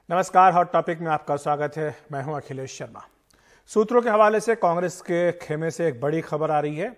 नमस्कार, hot topic में आपका स्वागत है। मैं हूं अखिलेश शर्मा। सूत्रों के हवाले से कांग्रेस के खेमे से एक बड़ी खबर आ रही है।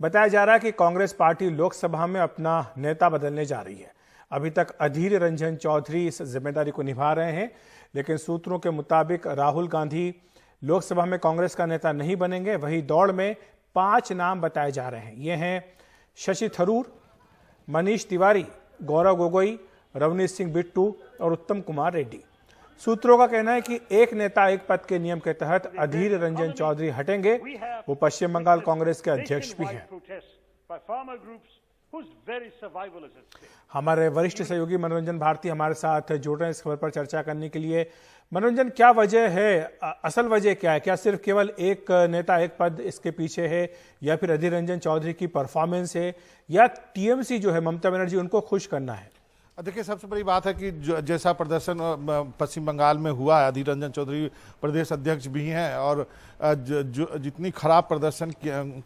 बताया जा रहा है कि कांग्रेस पार्टी लोकसभा में अपना नेता बदलने जा रही है। अभी तक अधीर रंजन चौधरी इस जिम्मेदारी को निभा रहे हैं, लेकिन सूत्रों के मुताबिक राहुल गांधी लोकसभा में कांग्रेस का नेता नहीं बनेंगे। वही दौड़ में 5 नाम बताए जा रहे हैं। ये हैं शशि थरूर, मनीष तिवारी, गौरव गोगोई, रवनीत सिंह बिट्टू और उत्तम कुमार रेड्डी। सूत्रों का कहना है कि एक नेता एक पद के नियम के तहत अधीर रंजन चौधरी हटेंगे। वो पश्चिम बंगाल कांग्रेस के अध्यक्ष भी हैं। हमारे वरिष्ठ सहयोगी मनोरंजन भारती हमारे साथ जुड़ रहे हैं इस खबर पर चर्चा करने के लिए। मनोरंजन, क्या वजह है, असल वजह क्या है? क्या सिर्फ केवल एक नेता एक पद इसके पीछे है, या फिर अधीर रंजन चौधरी की परफॉर्मेंस है, या टीएमसी जो है ममता बनर्जी उनको खुश करना है? देखिए, सबसे बड़ी बात है कि जैसा प्रदर्शन पश्चिम बंगाल में हुआ है, अधीर रंजन चौधरी प्रदेश अध्यक्ष भी हैं, और जितनी खराब प्रदर्शन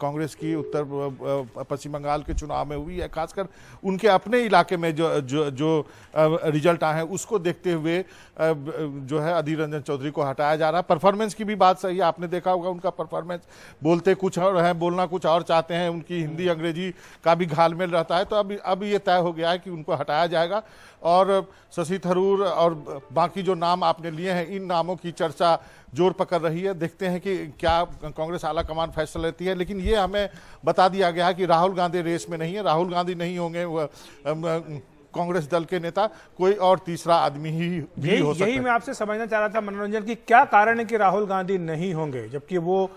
कांग्रेस की उत्तर पश्चिम बंगाल के चुनाव में हुई है, खासकर उनके अपने इलाके में जो रिजल्ट आए हैं उसको देखते हुए जो है अधीर रंजन चौधरी को हटाया जा रहा है। परफॉर्मेंस की भी बात सही है, आपने देखा होगा उनका परफॉर्मेंस, बोलते कुछ और है, बोलना कुछ और चाहते हैं, उनकी हिंदी अंग्रेजी का भी घालमेल रहता है। तो अब ये तय हो गया है कि उनको हटाया जाएगा। और शशि थरूर और बाकी जो नाम आपने लिए हैं, इन नामों की चर्चा जोर पकड़ रही है। देखते हैं कि क्या कांग्रेस आला कमान फैसला लेती है। लेकिन ये हमें बता दिया गया है कि राहुल गांधी रेस में नहीं है, राहुल गांधी नहीं होंगे कांग्रेस दल के नेता, कोई और तीसरा आदमी ही भी हो सकता है। यही मैं आपसे समझना चाह रहा था मनोरंजन की, क्या कारण है कि राहुल गांधी नहीं होंगे, जबकि वो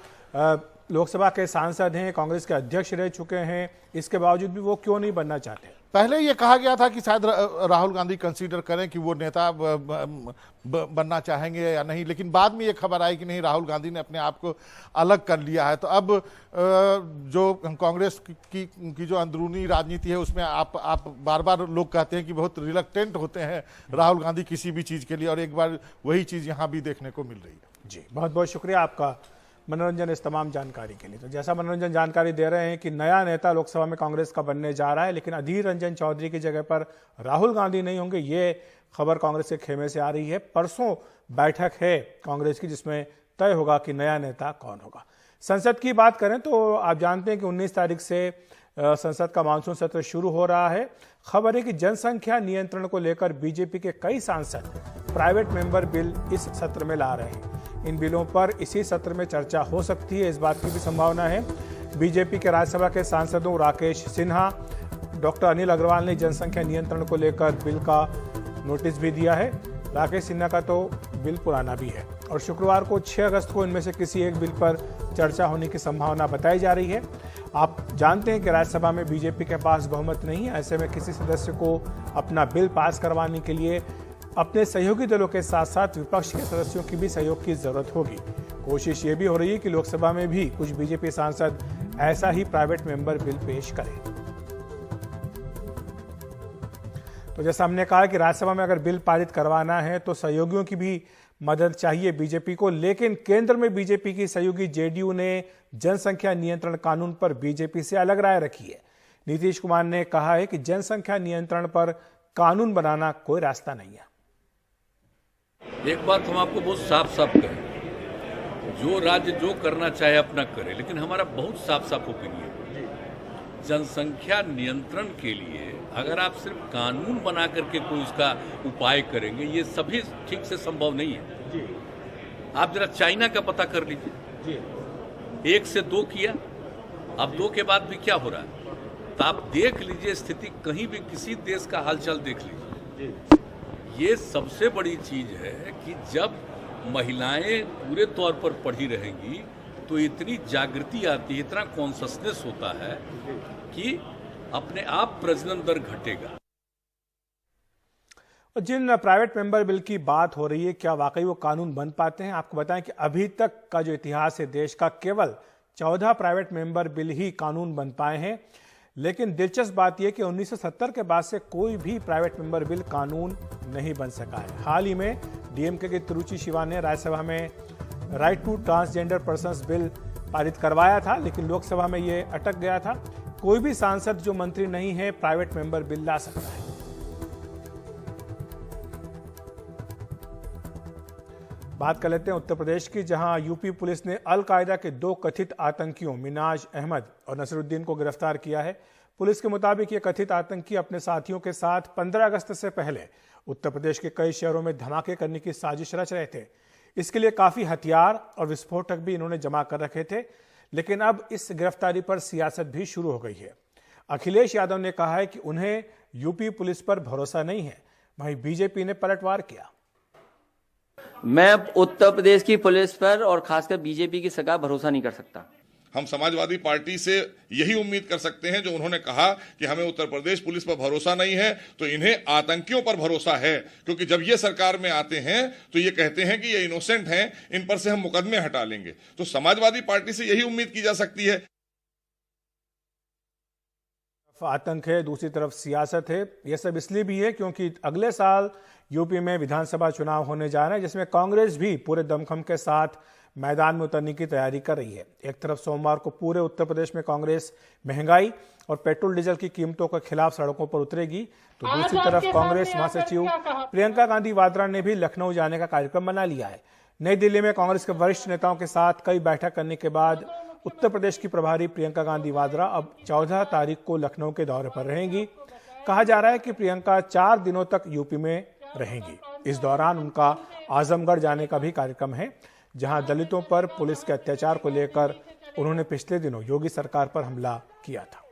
लोकसभा के सांसद हैं, कांग्रेस के अध्यक्ष रह चुके हैं, इसके बावजूद भी वो क्यों नहीं बनना चाहते? पहले ये कहा गया था कि शायद राहुल गांधी कंसीडर करें कि वो नेता बनना चाहेंगे या नहीं, लेकिन बाद में ये खबर आई कि नहीं, राहुल गांधी ने अपने आप को अलग कर लिया है। तो अब जो कांग्रेस की जो अंदरूनी राजनीति है उसमें आप बार बार लोग कहते हैं कि बहुत रिलक्टेंट होते हैं राहुल गांधी किसी भी चीज़ के लिए, और एक बार वही चीज़ यहाँ भी देखने को मिल रही है। जी, बहुत बहुत शुक्रिया आपका मनोरंजन इस तमाम जानकारी के लिए। तो जैसा मनोरंजन जानकारी दे रहे हैं कि नया नेता लोकसभा में कांग्रेस का बनने जा रहा है, लेकिन अधीर रंजन चौधरी की जगह पर राहुल गांधी नहीं होंगे, ये खबर कांग्रेस के खेमे से आ रही है। परसों बैठक है कांग्रेस की, जिसमें तय होगा कि नया नेता कौन होगा। संसद की बात करें तो आप जानते हैं कि 19 तारीख से संसद का मानसून सत्र शुरू हो रहा है। खबर है कि जनसंख्या नियंत्रण को लेकर बीजेपी के कई सांसद प्राइवेट मेंबर बिल इस सत्र में ला रहे हैं। इन बिलों पर इसी सत्र में चर्चा हो सकती है, इस बात की भी संभावना है। बीजेपी के राज्यसभा के सांसदों राकेश सिन्हा, डॉक्टर अनिल अग्रवाल ने जनसंख्या नियंत्रण को लेकर बिल का नोटिस भी दिया है। राकेश सिन्हा का तो बिल पुराना भी है, और शुक्रवार को 6 अगस्त को इनमें से किसी एक बिल पर चर्चा होने की संभावना बताई जा रही है। आप जानते हैं कि राज्यसभा में बीजेपी के पास बहुमत नहीं है। ऐसे में किसी सदस्य को अपना बिल पास करवाने के लिए अपने सहयोगी दलों के साथ साथ विपक्ष के सदस्यों की भी सहयोग की जरूरत होगी। कोशिश ये भी हो रही है कि लोकसभा में भी कुछ बीजेपी सांसद ऐसा ही प्राइवेट मेंबर बिल पेश करें। तो जैसा हमने कहा कि राज्यसभा में अगर बिल पारित करवाना है तो सहयोगियों की भी मदद चाहिए बीजेपी को, लेकिन केंद्र में बीजेपी की सहयोगी जेडीयू ने जनसंख्या नियंत्रण कानून पर बीजेपी से अलग राय रखी है। नीतीश कुमार ने कहा है कि जनसंख्या नियंत्रण पर कानून बनाना कोई रास्ता नहीं है। एक बात हम आपको बहुत साफ साफ कहें, जो राज्य जो करना चाहे अपना करे, लेकिन हमारा बहुत साफ साफ ओपिनियन, जनसंख्या नियंत्रण के लिए अगर आप सिर्फ कानून बना करके कोई उसका उपाय करेंगे, ये सभी ठीक से संभव नहीं है। आप जरा चाइना का पता कर लीजिए, 1 से 2 किया, अब 2 के बाद भी क्या हो रहा है, तो आप देख लीजिए स्थिति, कहीं भी किसी देश का हालचाल देख लीजिए। ये सबसे बड़ी चीज है कि जब महिलाएं पूरे तौर पर पढ़ी रहेंगी तो इतनी जागृति आती है, इतना कॉन्शसनेस होता है कि अपने आप प्रजनन दर घटेगा। जिन प्राइवेट मेंबर बिल की बात हो रही है, क्या वाकई वो कानून बन पाते हैं? आपको बताएं कि अभी तक का जो इतिहास है देश का, केवल 14 प्राइवेट मेंबर बिल ही कानून बन पाए हैं। लेकिन दिलचस्प बात यह कि 1970 के बाद से कोई भी प्राइवेट मेंबर बिल कानून नहीं बन सका है। हाल ही में डीएमके के तिरुचि शिवा ने राज्यसभा में right to transgender persons bill पारित करवाया था, लेकिन लोकसभा में ये अटक गया था। कोई भी सांसद जो मंत्री नहीं है प्राइवेट मेंबर बिल ला सकता है। बात कर लेते हैं उत्तर प्रदेश की, जहां यूपी पुलिस ने अल कायदा के 2 कथित आतंकियों मिनाज अहमद और नसरुद्दीन को गिरफ्तार किया है। पुलिस के मुताबिक ये कथित आतंकी अपने साथियों के साथ 15 अगस्त से पहले उत्तर प्रदेश के कई शहरों में धमाके करने की साजिश रच रहे थे। इसके लिए काफी हथियार और विस्फोटक भी इन्होंने जमा कर रखे थे। लेकिन अब इस गिरफ्तारी पर सियासत भी शुरू हो गई है। अखिलेश यादव ने कहा है कि उन्हें यूपी पुलिस पर भरोसा नहीं है। वहीं बीजेपी ने पलटवार किया। मैं उत्तर प्रदेश की पुलिस पर और खासकर बीजेपी की सरकार भरोसा नहीं कर सकता। हम समाजवादी पार्टी से यही उम्मीद कर सकते हैं जो उन्होंने कहा कि हमें उत्तर प्रदेश पुलिस पर भरोसा नहीं है, तो इन्हें आतंकियों पर भरोसा है, क्योंकि जब ये सरकार में आते हैं तो ये कहते हैं कि ये इनोसेंट हैं, इन पर से हम मुकदमे हटा लेंगे। तो समाजवादी पार्टी से यही उम्मीद की जा सकती है। आतंक है, दूसरी तरफ सियासत है। यह सब इसलिए भी है क्योंकि अगले साल यूपी में विधानसभा चुनाव होने जा रहे हैं, जिसमें कांग्रेस भी पूरे दमखम के साथ मैदान में उतरने की तैयारी कर रही है। एक तरफ सोमवार को पूरे उत्तर प्रदेश में कांग्रेस महंगाई और पेट्रोल डीजल की कीमतों के खिलाफ सड़कों पर उतरेगी, तो दूसरी तरफ कांग्रेस महासचिव प्रियंका गांधी वाड्रा ने भी लखनऊ जाने का कार्यक्रम बना लिया है। नई दिल्ली में कांग्रेस के वरिष्ठ नेताओं के साथ कई बैठक करने के बाद उत्तर प्रदेश की प्रभारी प्रियंका गांधी वाड्रा अब 14 तारीख को लखनऊ के दौरे पर रहेंगी। कहा जा रहा है कि प्रियंका 4 दिनों तक यूपी में रहेंगी। इस दौरान उनका आजमगढ़ जाने का भी कार्यक्रम है, जहां दलितों पर पुलिस के अत्याचार को लेकर उन्होंने पिछले दिनों योगी सरकार पर हमला किया था।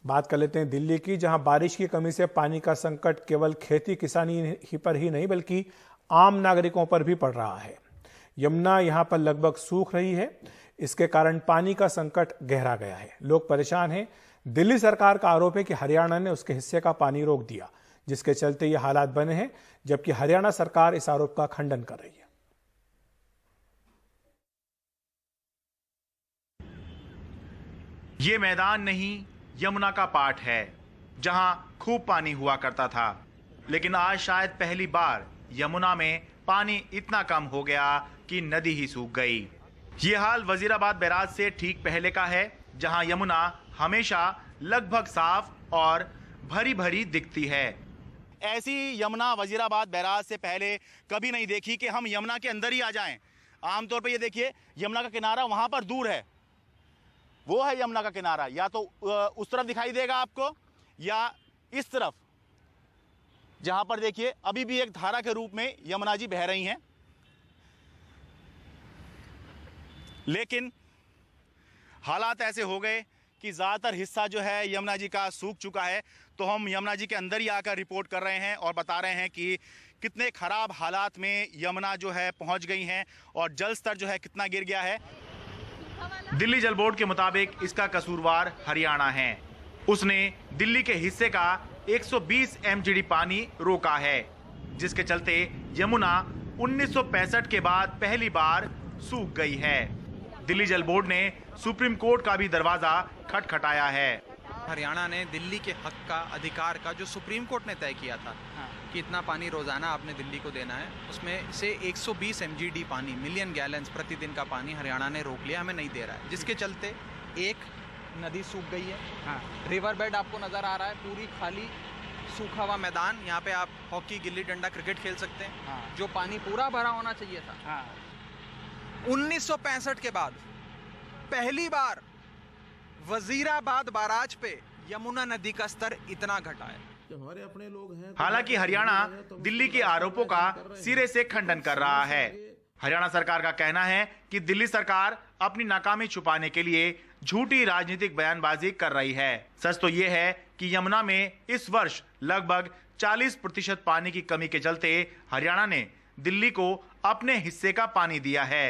बात कर लेते हैं दिल्ली की, जहां बारिश की कमी से पानी का संकट केवल खेती किसानी ही पर ही नहीं बल्कि आम नागरिकों पर भी पड़ रहा है। यमुना यहां पर लगभग सूख रही है। इसके कारण पानी का संकट गहरा गया है। लोग परेशान हैं। दिल्ली सरकार का आरोप है कि हरियाणा ने उसके हिस्से का पानी रोक दिया, जिसके चलते ये हालात बने हैं, जबकि हरियाणा सरकार इस आरोप का खंडन कर रही है। ये मैदान नहीं, यमुना का पाठ है, जहां खूब पानी हुआ करता था। लेकिन आज शायद पहली बार यमुना में पानी इतना कम हो गया कि नदी ही सूख गई। ये हाल वजीराबाद बैराज से ठीक पहले का है, जहां यमुना हमेशा लगभग साफ और भरी भरी दिखती है। ऐसी यमुना वजीराबाद बैराज से पहले कभी नहीं देखी कि हम यमुना के अंदर ही आ जाएं। आमतौर पे ये देखिए, यमुना का किनारा वहां पर दूर है, वो है यमुना का किनारा, या तो उस तरफ दिखाई देगा आपको या इस तरफ, जहां पर देखिए अभी भी एक धारा के रूप में यमुना जी बह रही हैं। लेकिन हालात ऐसे हो गए कि ज़्यादातर हिस्सा जो है यमुना जी का सूख चुका है। तो हम यमुना जी के अंदर ही आकर रिपोर्ट कर रहे हैं और बता रहे हैं कि कितने खराब हालात में यमुना जो है पहुंच गई हैं और जल स्तर जो है कितना गिर गया है। दिल्ली जल बोर्ड के मुताबिक इसका कसूरवार हरियाणा है। उसने दिल्ली के हिस्से का 120 MGD पानी रोका है, जिसके चलते यमुना 1965 के बाद पहली बार सूख गई है। दिल्ली जल बोर्ड ने सुप्रीम कोर्ट का भी दरवाजा खटखटाया है। हरियाणा ने दिल्ली के हक का, अधिकार का, जो सुप्रीम कोर्ट ने तय किया था कि इतना पानी रोजाना आपने दिल्ली को देना है, उसमें से 120 MGD पानी, मिलियन गैलन्स प्रतिदिन का पानी हरियाणा ने रोक लिया, हमें नहीं दे रहा है, जिसके चलते एक नदी सूख गई है। रिवर बेड आपको नजर आ रहा है, पूरी खाली सूखा हुआ मैदान। यहाँ पे आप हॉकी, गिल्ली डंडा, क्रिकेट खेल सकते हैं। जो पानी पूरा भरा होना चाहिए था। 1965 के बाद पहली बार वजीराबाद बैराज पे यमुना नदी का स्तर इतना घटा है। हालांकि हरियाणा दिल्ली के आरोपों का सिरे से खंडन कर रहा है। हरियाणा सरकार का कहना है कि दिल्ली सरकार अपनी नाकामी छुपाने के लिए झूठी राजनीतिक बयानबाजी कर रही है। सच तो ये है कि यमुना में इस वर्ष लगभग 40% पानी की कमी के चलते हरियाणा ने दिल्ली को अपने हिस्से का पानी दिया है।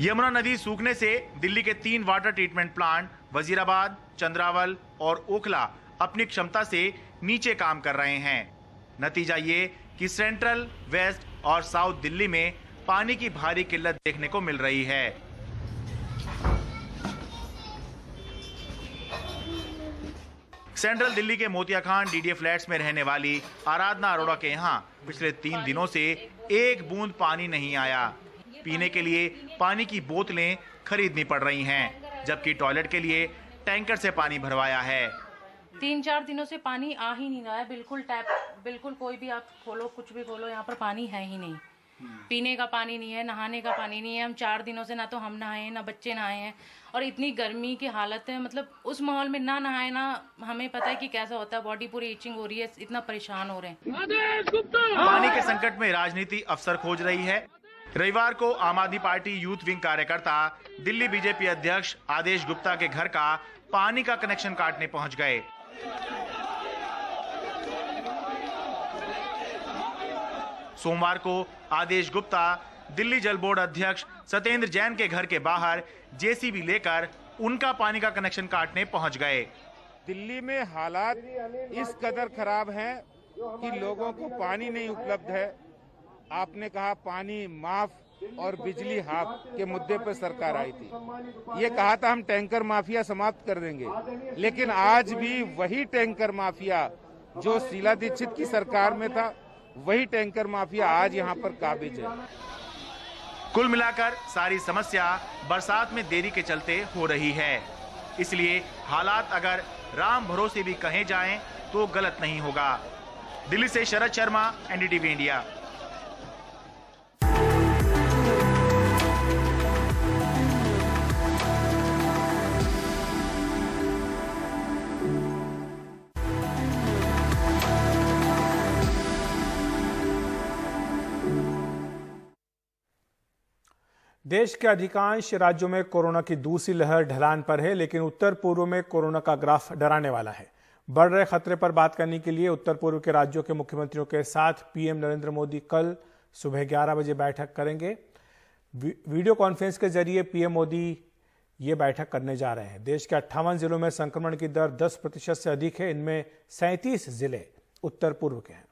यमुना नदी सूखने से दिल्ली के 3 water treatment plant Wazirabad, Chandrawal और ओखला अपनी क्षमता से नीचे काम कर रहे हैं। नतीजा ये कि सेंट्रल, वेस्ट और साउथ दिल्ली में पानी की भारी किल्लत देखने को मिल रही है। सेंट्रल दिल्ली के मोतिया खान डीडीए फ्लैट्स में रहने वाली आराधना अरोड़ा के यहाँ पिछले 3 दिनों से एक बूंद पानी नहीं आया। पीने के लिए पानी की बोतलें खरीदनी पड़ रही हैं, जबकि टॉयलेट के लिए टैंकर से पानी भरवाया है। 3-4 दिनों से पानी आ ही नहीं रहा है, बिल्कुल टैप, बिल्कुल कोई भी आप खोलो, कुछ भी खोलो, यहाँ पर पानी है ही नहीं। पीने का पानी नहीं है, नहाने का पानी नहीं है। हम 4 दिनों से ना तो हम नहाए हैं, ना बच्चे नहाए हैं, और इतनी गर्मी की हालत है, मतलब उस माहौल में ना नहाए ना, हमें पता है कि कैसा होता है, बॉडी पूरी इचिंग हो रही है, इतना परेशान हो रहे हैं। पानी के संकट में राजनीति अवसर खोज रही है। रविवार को आम आदमी पार्टी यूथ विंग कार्यकर्ता दिल्ली बीजेपी अध्यक्ष आदेश गुप्ता के घर का पानी का कनेक्शन काटने पहुंच गए। सोमवार को आदेश गुप्ता दिल्ली जल बोर्ड अध्यक्ष सत्येंद्र जैन के घर के बाहर जेसीबी लेकर उनका पानी का कनेक्शन काटने पहुंच गए। दिल्ली में हालात इस कदर खराब हैं कि लोगों को पानी नहीं उपलब्ध है। आपने कहा पानी माफ और बिजली हाफ के मुद्दे पर सरकार आई थी। ये कहा था हम टैंकर माफिया समाप्त कर देंगे, लेकिन आज भी वही टैंकर माफिया जो शीला दीक्षित की सरकार में था, वही टैंकर माफिया आज यहाँ पर काबिज है। कुल मिलाकर सारी समस्या बरसात में देरी के चलते हो रही है, इसलिए हालात अगर राम भरोसे भी कहे जाएं तो गलत नहीं होगा। दिल्ली से शरद शर्मा, एनडीटीवी इंडिया। देश के अधिकांश राज्यों में कोरोना की दूसरी लहर ढलान पर है, लेकिन उत्तर पूर्व में कोरोना का ग्राफ डराने वाला है। बढ़ रहे खतरे पर बात करने के लिए उत्तर पूर्व के राज्यों के मुख्यमंत्रियों के साथ पीएम नरेंद्र मोदी कल सुबह 11 बजे बैठक करेंगे। वीडियो कॉन्फ्रेंस के जरिए पीएम मोदी ये बैठक करने जा रहे हैं। देश के 58 जिलों में संक्रमण की दर 10% से अधिक है। इनमें 37 जिले उत्तर पूर्व के हैं।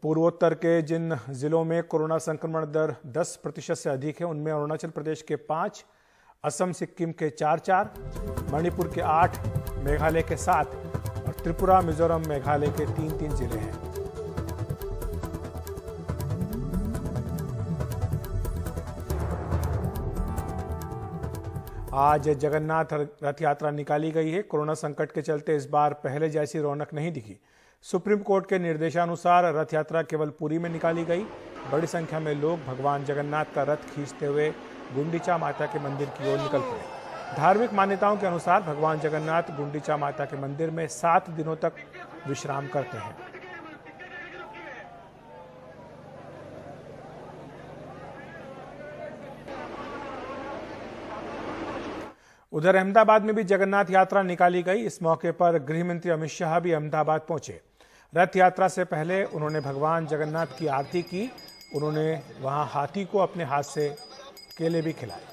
पूर्वोत्तर के जिन जिलों में कोरोना संक्रमण दर 10% से अधिक है, उनमें अरुणाचल प्रदेश के 5, असम सिक्किम के 4, मणिपुर के 8, मेघालय के 7 और त्रिपुरा, मिजोरम, मेघालय के 3 जिले हैं। आज जगन्नाथ रथ यात्रा निकाली गई है। कोरोना संकट के चलते इस बार पहले जैसी रौनक नहीं दिखी। सुप्रीम कोर्ट के निर्देशानुसार रथ यात्रा केवल पुरी में निकाली गई। बड़ी संख्या में लोग भगवान जगन्नाथ का रथ खींचते हुए गुंडीचा माता के मंदिर की ओर निकल पड़े। धार्मिक मान्यताओं के अनुसार भगवान जगन्नाथ गुंडीचा माता के मंदिर में 7 दिनों तक विश्राम करते हैं। उधर अहमदाबाद में भी जगन्नाथ यात्रा निकाली गई। इस मौके पर गृह मंत्री अमित शाह भी अहमदाबाद पहुंचे। रथ यात्रा से पहले उन्होंने भगवान जगन्नाथ की आरती की। उन्होंने वहां हाथी को अपने हाथ से केले भी खिलाए।